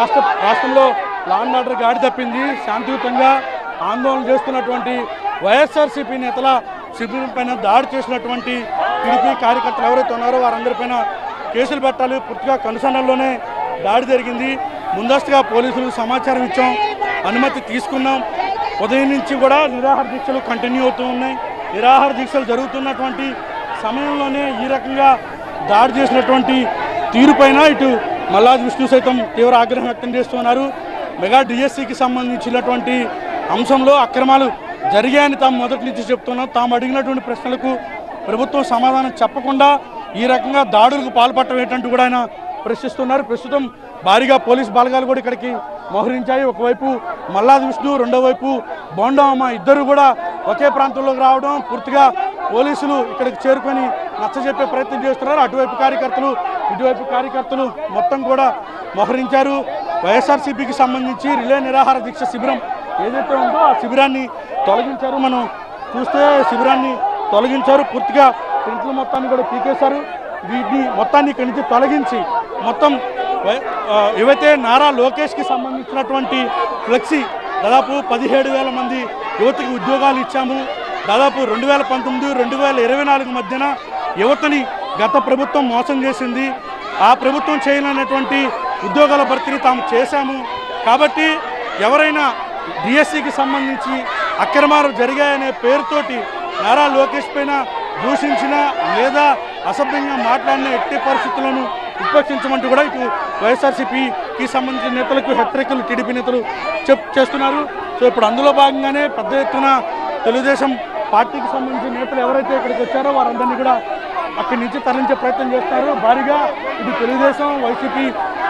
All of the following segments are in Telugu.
రాష్ట్రంలో లా అండ్ ఆర్డర్ గాడి తప్పింది. శాంతియుతంగా ఆందోళన చేస్తున్నటువంటి వైఎస్ఆర్సీపీ నేతల శిబిరం పైన దాడి చేసినటువంటి టీడీపీ కార్యకర్తలు ఎవరైతే ఉన్నారో వారందరిపైన కేసులు పెట్టాలి. పూర్తిగా కనుసన్నల్లోనే దాడి జరిగింది. ముందస్తుగా పోలీసులు సమాచారం ఇచ్చాం, అనుమతి తీసుకున్నాం. ఉదయం నుంచి కూడా నిరాహార దీక్షలు కంటిన్యూ అవుతూ ఉన్నాయి. నిరాహార దీక్షలు జరుగుతున్నటువంటి సమయంలోనే ఈ రకంగా దాడి చేసినటువంటి తీరుపైన ఇటు మల్లాది విష్ణు సైతం తీవ్ర ఆగ్రహం వ్యక్తం చేస్తున్నారు. మెగా డిఎస్సికి సంబంధించినటువంటి అంశంలో అక్రమాలు జరిగాయని తాము మొదటి నుంచి చెప్తున్నాం. తాము అడిగినటువంటి ప్రశ్నలకు ప్రభుత్వం సమాధానం చెప్పకుండా ఈ రకంగా దాడులకు పాల్పడటం ఏంటంటూ కూడా ఆయన ప్రశ్నిస్తున్నారు. ప్రస్తుతం భారీగా పోలీస్ బలగాలు కూడా ఇక్కడికి మోహరించాయి. ఒకవైపు మల్లాది విష్ణు, రెండో వైపు బోండమ్మ ఇద్దరు కూడా ఒకే ప్రాంతంలోకి రావడం, పూర్తిగా పోలీసులు ఇక్కడికి చేరుకొని నచ్చజెప్పే ప్రయత్నం చేస్తున్నారు. అటువైపు కార్యకర్తలు, ఇటువైపు కార్యకర్తలు మొత్తం కూడా మోహరించారు. వైఎస్ఆర్సీపీకి సంబంధించి రిలే నిరాహార దీక్ష శిబిరం ఏదైతే ఉందో ఆ శిబిరాన్ని తొలగించారు. మనం చూస్తే శిబిరాన్ని తొలగించారు. పూర్తిగా టెంట్ల మొత్తాన్ని కూడా పీకేశారు. వీటిని మొత్తాన్ని ఇక్కడి నుంచి తొలగించి మొత్తం ఏవైతే నారా లోకేష్కి సంబంధించినటువంటి ఫ్లెక్సీ దాదాపు 17,000 మంది యువతకి ఉద్యోగాలు ఇచ్చాము, దాదాపు 2019, 2024 మధ్యన యువతని గత ప్రభుత్వం మోసం చేసింది, ఆ ప్రభుత్వం చేయలేనటువంటి ఉద్యోగాల భర్తీని తాము చేశాము. కాబట్టి ఎవరైనా డిఎస్సికి సంబంధించి అక్రమాలు జరిగాయనే పేరుతోటి నారా లోకేష్ పైన దూషించిన లేదా అసభ్యంగా మాట్లాడిన ఎట్టి పరిస్థితులను ఉపేక్షించమంటూ కూడా ఇటు వైఎస్ఆర్సీపీకి సంబంధించిన నేతలకు హెచ్చరికలు టీడీపీ నేతలు చేస్తున్నారు. సో ఇప్పుడు అందులో భాగంగానే పెద్ద ఎత్తున తెలుగుదేశం పార్టీకి సంబంధించిన నేతలు ఎవరైతే ఇక్కడికి వచ్చారో వారందరినీ కూడా అక్కడి నుంచి తరలించే ప్రయత్నం చేస్తారు. భారీగా ఇటు తెలుగుదేశం, వైసీపీ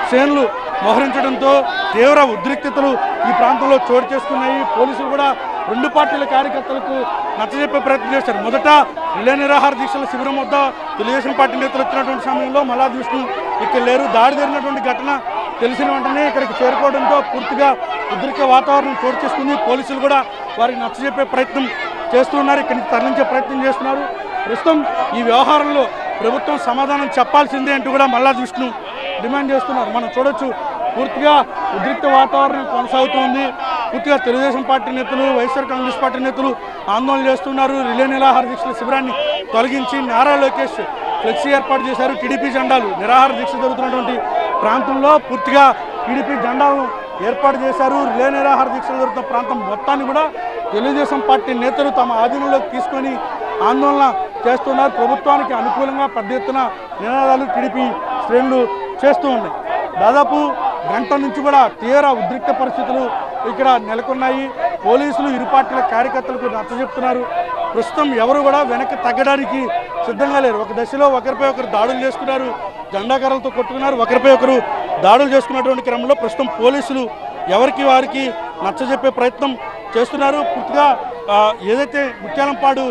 శ్రేణులు మోహరించడంతో తీవ్ర ఉద్రిక్తతలు ఈ ప్రాంతంలో చోటు చేసుకున్నాయి. పోలీసులు కూడా రెండు పార్టీల కార్యకర్తలకు నచ్చజెప్పే ప్రయత్నం చేశారు. మొదట రిలే నిరాహార దీక్షల శిబిరం వద్ద తెలుగుదేశం పార్టీ నేతలు వచ్చినటువంటి సమయంలో మల్లాది విష్ణు ఇక్కడ లేరు. దాడి జరిగినటువంటి ఘటన తెలిసిన వెంటనే ఇక్కడికి చేరుకోవడంతో పూర్తిగా ఉద్రిక్త వాతావరణం చోటు చేసుకుంది. పోలీసులు కూడా వారికి నచ్చజెప్పే ప్రయత్నం చేస్తున్నారు, ఇక్కడి నుంచి తరలించే ప్రయత్నం చేస్తున్నారు. ప్రస్తుతం ఈ వ్యవహారంలో ప్రభుత్వం సమాధానం చెప్పాల్సిందే అంటూ కూడా మల్లాది విష్ణు డిమాండ్ చేస్తున్నారు. మనం చూడొచ్చు పూర్తిగా ఉద్రిక్త వాతావరణం కొనసాగుతోంది. పూర్తిగా తెలుగుదేశం పార్టీ నేతలు, వైఎస్ఆర్ కాంగ్రెస్ పార్టీ నేతలు ఆందోళన చేస్తున్నారు. రిలే నిరాహార దీక్షల శిబిరాన్ని తొలగించి నారా లోకేష్ ఫ్లెక్సీ ఏర్పాటు చేశారు. టీడీపీ జెండాలు నిరాహార దీక్ష జరుగుతున్నటువంటి ప్రాంతంలో పూర్తిగా టీడీపీ జెండాలను ఏర్పాటు చేశారు. రిలే నిరాహార దీక్షలు జరుగుతున్న ప్రాంతం మొత్తాన్ని కూడా తెలుగుదేశం పార్టీ నేతలు తమ ఆధీనంలోకి తీసుకొని ఆందోళన చేస్తున్నారు. ప్రభుత్వానికి అనుకూలంగా పెద్ద ఎత్తున నినాదాలు టీడీపీ శ్రేణులు చేస్తూ ఉన్నాయి. దాదాపు గంట నుంచి కూడా తీవ్ర ఉద్రిక్త పరిస్థితులు ఇక్కడ నెలకొన్నాయి. పోలీసులు ఇరు పార్టీల కార్యకర్తలకు నచ్చజెప్తున్నారు. ప్రస్తుతం ఎవరు కూడా వెనక్కి తగ్గడానికి సిద్ధంగా లేరు. ఒక దశలో ఒకరిపై ఒకరు దాడులు చేసుకున్నారు, జెండాకర్రలతో కొట్టుకున్నారు, ఒకరిపై ఒకరు దాడులు చేసుకున్నటువంటి క్రమంలో ప్రస్తుతం పోలీసులు ఎవరికి వారికి నచ్చజెప్పే ప్రయత్నం చేస్తున్నారు. పూర్తిగా ఏదైతే ముత్యాలంపాడు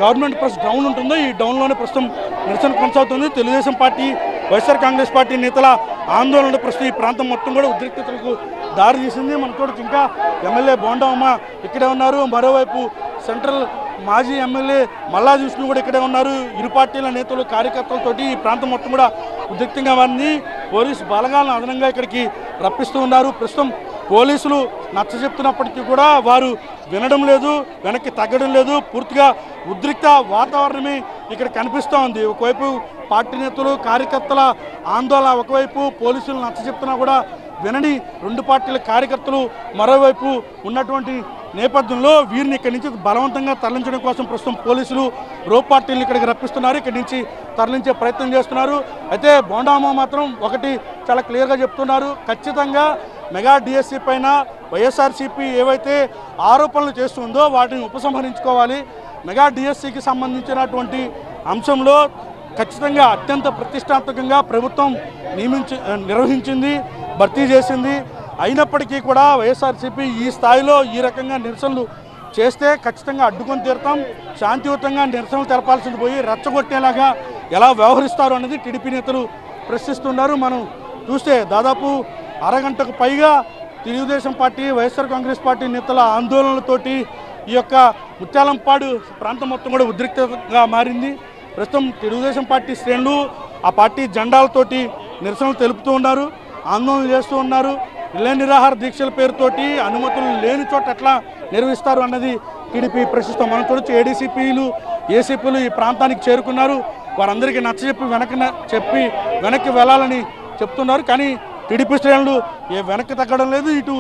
గవర్నమెంట్ ప్రెస్ డౌన్ ఉంటుందో ఈ డౌన్లోనే ప్రస్తుతం నిరసన కొనసాగుతుంది. తెలుగుదేశం పార్టీ, వైఎస్ఆర్ కాంగ్రెస్ పార్టీ నేతల ఆందోళన ప్రస్తుతం ఈ ప్రాంతం మొత్తం కూడా ఉద్రిక్తతలకు దారి తీసింది. మన చూడొచ్చు ఇంకా ఎమ్మెల్యే బోండమ్మ ఇక్కడే ఉన్నారు. మరోవైపు సెంట్రల్ మాజీ ఎమ్మెల్యే మల్లాది విష్ణు కూడా ఇక్కడే ఉన్నారు. ఇరు పార్టీల నేతలు, కార్యకర్తలతోటి ఈ ప్రాంతం మొత్తం కూడా ఉద్రిక్తంగా మారింది. పోలీసు బలగాలను అదనంగా ఇక్కడికి రప్పిస్తూ ఉన్నారు. ప్రస్తుతం పోలీసులు నచ్చజెప్తున్నప్పటికీ కూడా వారు వినడం లేదు, వెనక్కి తగ్గడం లేదు. పూర్తిగా ఉద్రిక్త వాతావరణమే ఇక్కడ కనిపిస్తూ ఉంది. ఒకవైపు పార్టీ నేతలు, కార్యకర్తల ఆందోళన, ఒకవైపు పోలీసులు నచ్చజెప్తున్నా కూడా వినని రెండు పార్టీల కార్యకర్తలు మరోవైపు ఉన్నటువంటి నేపథ్యంలో వీరిని ఇక్కడి నుంచి బలవంతంగా తరలించడం కోసం ప్రస్తుతం పోలీసులు రోప్ పార్టీలు ఇక్కడికి రప్పిస్తున్నారు, ఇక్కడి నుంచి తరలించే ప్రయత్నం చేస్తున్నారు. అయితే బోండమ్మ మాత్రం ఒకటి చాలా క్లియర్గా చెప్తున్నారు, ఖచ్చితంగా మెగా డిఎస్సి పైన వైఎస్ఆర్సీపీ ఏవైతే ఆరోపణలు చేస్తుందో వాటిని ఉపసంహరించుకోవాలి. మెగా డిఎస్సికి సంబంధించినటువంటి అంశంలో ఖచ్చితంగా అత్యంత ప్రతిష్టాత్మకంగా ప్రభుత్వం నిర్వహించింది, భర్తీ చేసింది. అయినప్పటికీ కూడా వైఎస్ఆర్సీపీ ఈ స్థాయిలో ఈ రకంగా నిరసనలు చేస్తే ఖచ్చితంగా అడ్డుకొని తీరుతాం. శాంతియుతంగా నిరసనలు తెలపాల్సింది పోయి రెచ్చగొట్టేలాగా ఎలా వ్యవహరిస్తారు అనేది టీడీపీ నేతలు ప్రశ్నిస్తున్నారు. మనం చూస్తే దాదాపు అరగంటకు పైగా తెలుగుదేశం పార్టీ, వైఎస్ఆర్ కాంగ్రెస్ పార్టీ నేతల ఆందోళనలతోటి ఈ యొక్క ముత్యాలంపాడు ప్రాంతం మొత్తం కూడా ఉద్రిక్తంగా మారింది. ప్రస్తుతం తెలుగుదేశం పార్టీ శ్రేణులు ఆ పార్టీ జెండాలతోటి నిరసనలు తెలుపుతూ ఉన్నారు. ఆందోళన చేస్తూ ఉన్నారు. ఇళ్ల నిరాహార దీక్షల పేరుతోటి అనుమతులు లేని చోట ఎట్లా నిర్వహిస్తారు అన్నది టీడీపీ ప్రశ్నిస్తాం. మనం చూడొచ్చు ఏడీసీపీలు ఏసీపీలు ఈ ప్రాంతానికి చేరుకున్నారు. వారందరికీ నచ్చజెప్పి వెనక్కి వెళ్ళాలని చెప్తున్నారు. కానీ టీడీపీ శ్రేణులు వెనక్కి తగ్గడం లేదు, ఇటు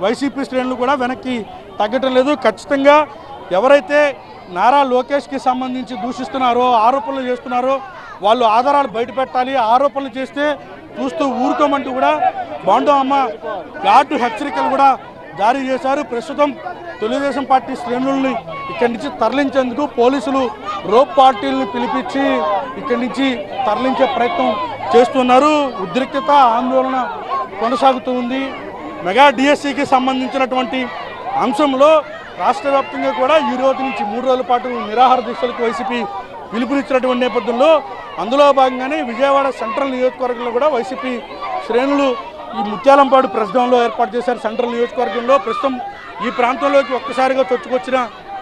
వైసీపీ శ్రేణులు కూడా వెనక్కి తగ్గడం లేదు. ఖచ్చితంగా ఎవరైతే నారా లోకేష్కి సంబంధించి దూషిస్తున్నారో ఆరోపణలు చేస్తున్నారో వాళ్ళు ఆధారాలు బయటపెట్టాలి. ఆరోపణలు చేస్తే చూస్తూ ఊరుకోమంటూ కూడా బాండో అమ్మ ఘాటు హెచ్చరికలు కూడా జారీ చేశారు. ప్రస్తుతం తెలుగుదేశం పార్టీ శ్రేణుల్ని ఇక్కడి నుంచి తరలించేందుకు పోలీసులు రోప్ పార్టీలను పిలిపించి ఇక్కడి నుంచి తరలించే ప్రయత్నం చేస్తున్నారు. ఉద్రిక్తత ఆందోళన కొనసాగుతూ ఉంది. మెగా డిఎస్సికి సంబంధించినటువంటి అంశంలో రాష్ట్ర వ్యాప్తంగా కూడా ఈ రోజు నుంచి 3 రోజుల పాటు నిరాహార దీక్షలకు వైసీపీ పిలుపునిచ్చినటువంటి నేపథ్యంలో అందులో భాగంగానే విజయవాడ సెంట్రల్ నియోజకవర్గంలో కూడా వైసీపీ శ్రేణులు ఈ ముత్యాలంపాడు ప్రెస్ గ్రౌండ్లో ఏర్పాటు చేశారు. సెంట్రల్ నియోజకవర్గంలో ప్రస్తుతం ఈ ప్రాంతంలోకి ఒక్కసారిగా చొచ్చుకొచ్చిన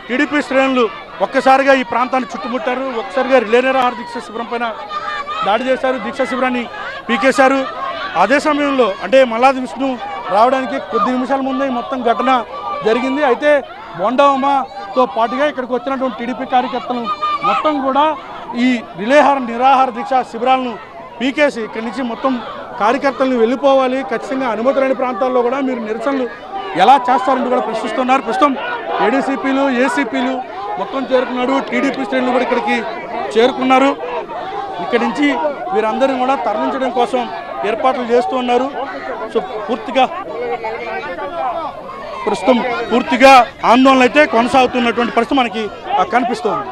టీడీపీ శ్రేణులు ఒక్కసారిగా ఈ ప్రాంతాన్ని చుట్టుముట్టారు. ఒక్కసారిగా రిలే నిరాహార దీక్ష శిబిరం పైన దాడి చేశారు, దీక్షా శిబిరాన్ని పీకేశారు. అదే సమయంలో అంటే మల్లాది విష్ణు రావడానికి కొద్ది నిమిషాల ముందే మొత్తం ఘటన జరిగింది. అయితే బొండవమ్మతో పాటుగా ఇక్కడికి వచ్చినటువంటి టీడీపీ కార్యకర్తలు మొత్తం కూడా ఈ నిరాహార దీక్ష శిబిరాలను పీకేసి ఇక్కడి నుంచి మొత్తం కార్యకర్తలను వెళ్ళిపోవాలి, ఖచ్చితంగా అనుమతి లేని ప్రాంతాల్లో కూడా మీరు నిరసనలు ఎలా చేస్తారంటూ కూడా ప్రశ్నిస్తున్నారు. ప్రస్తుతం ఏడీసీపీలు ఏసీపీలు మొత్తం చేరుకున్నారు, టీడీపీ శ్రేణులు కూడా ఇక్కడికి చేరుకున్నారు. ఇక్కడి నుంచి వీరందరినీ కూడా తరలించడం కోసం ఏర్పాట్లు చేస్తూ ఉన్నారు. సో పూర్తిగా ఆందోళన అయితే కొనసాగుతున్నటువంటి పరిస్థితి మనకి కనిపిస్తోంది.